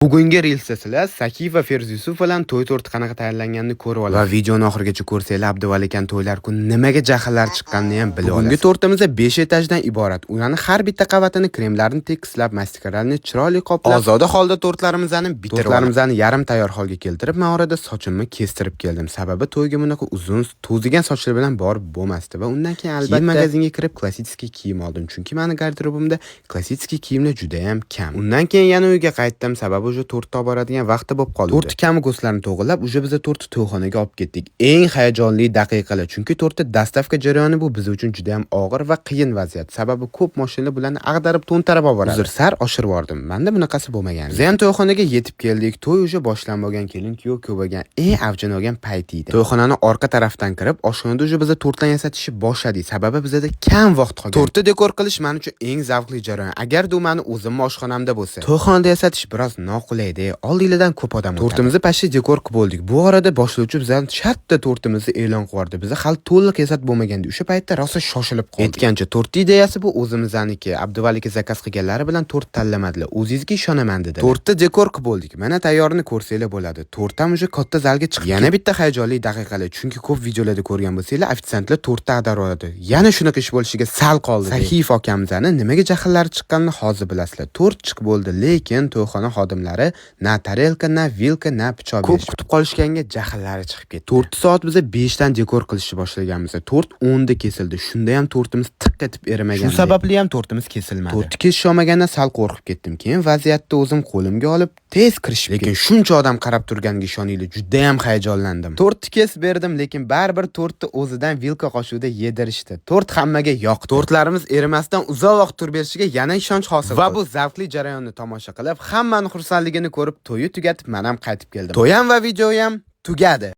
Bugungi reelsda sizlar Sakif va Ferziyusuf bilan to'y to'rti qanaqa tayyorlanganini ko'rib olasiz. Va videoni oxirigacha ko'rsanglar, Abduvali aka to'ylar kun nimaga jahllar chiqqanini ham bilib olasiz. Bugungi tortimiz 5 etajdan iborat. Ularni har bitta qavatini kremlarni tekislab, mastikarlarni chiroyli qoplab, ozoda holda tortlarimizni bitirib, tortlarimizni yarim tayyor holga keltirib, men orada sochimni kestirib keldim. Sababi to'yga bunaqa uzun, to'zigan sochlar bilan borib bo'lmasdi va undan keyin albatta magazinga kirib klassik kiyim oldim. Chunki meni garderobimda klassik kiyimlar juda ham kam. Undan keyin yana uyga qaytdim, sababi уже tortni olib boradigan vaqti bo'lib qoldi. Tortni kamgo'slarni to'g'rilab, уже biz tortni to'yxonaga olib ketdik. Eng hayajonli daqiqalar, chunki tortni dastavka jarayoni bu biz uchun juda ham og'ir va qiyin vaziyat. Sababi ko'p mashinalar bularni ag'darib, to'ntarib olib boradi. Uzr sar oshirib bordim. Menda bunaqasi bo'lmagan. Biz ham to'yxonaga yetib keldik. To'y уже boshlanib bo'lgan, kelin-kuyov ko'p bo'lgan, eng avjini olgan payt edi. To'yxonani orqa tarafdan kirib, oshxonada уже biz tortlarni yasatishni boshladik. Sababi bizda kam vaqt qolgan. Tortni dekor qilish men uchun eng zavqli jarayon. Agar u meni o'zim oshxonamda bo'lsa, to'yxonada yasatish biroz noqulaydi. Oldinglardan ko'p odam o'tadi. Tortimizni pashti dekor qilib bo'ldik. Bu orada boshlovchi bizdan shartta tortimizni e'lon qildi. Biz hali to'liq yasat bo'lmagandi. O'sha paytda rosa shoshilib qoldik. Aytgancha, tort ideyasi bu o'zimizniki. Abduvali aka zakaz qilganlari bilan tort tanlamadilar. O'zingizga ishonaman dedi. Tortni dekor qilib bo'ldik. Mana tayyorini ko'rsanglar bo'ladi. Tort ham o'sha katta zalga chiqdi. Yana bitta hayajonli daqiqalar, chunki ko'p videolarda ko'rgan bo'lsanglar, ofitsiantlar tortni ag'darib oladi. Yana shunaqa ish bo'lishiga sal qoldi. Sakif akamizani nimaga jahllari chiqqanini hozir bilasizlar. Tort chiqib bo'ldi, lekin to'yxona xodimlari na tarelka, na vilka, na pichoq ko'p kutib qolishganga jahllari chiqib ketdi. 4 soat biz 5 dan dekor qilishni boshlaganmiz. Tort 10 da kesildi. Shunda ham tortimiz tiq etib erimagan. Shu sababli ham tortimiz kesilmadi. Tortni kesish olmagandan sal qo'rqib ketdim. Keyin vaziyatni o'zim qo'limga olib tez kirishib, lekin shuncha odam qarab turganiga ishoninglar, juda ham hayajonlandim. Tortni kesib berdim, lekin baribir tortni o'zidan vilka qoshuvda yedirishdi. Tort hammaga yoqdi. Tortlarimiz erimasdan uzoq vaqt turib berishiga yana ishonch hosil qildi. Va bu zavqli jarayonni tomosha qilib, hammani xursandligini ko'rib, to'yi tugatib, men ham qaytib keldim. To'y ham va video ham tugadi.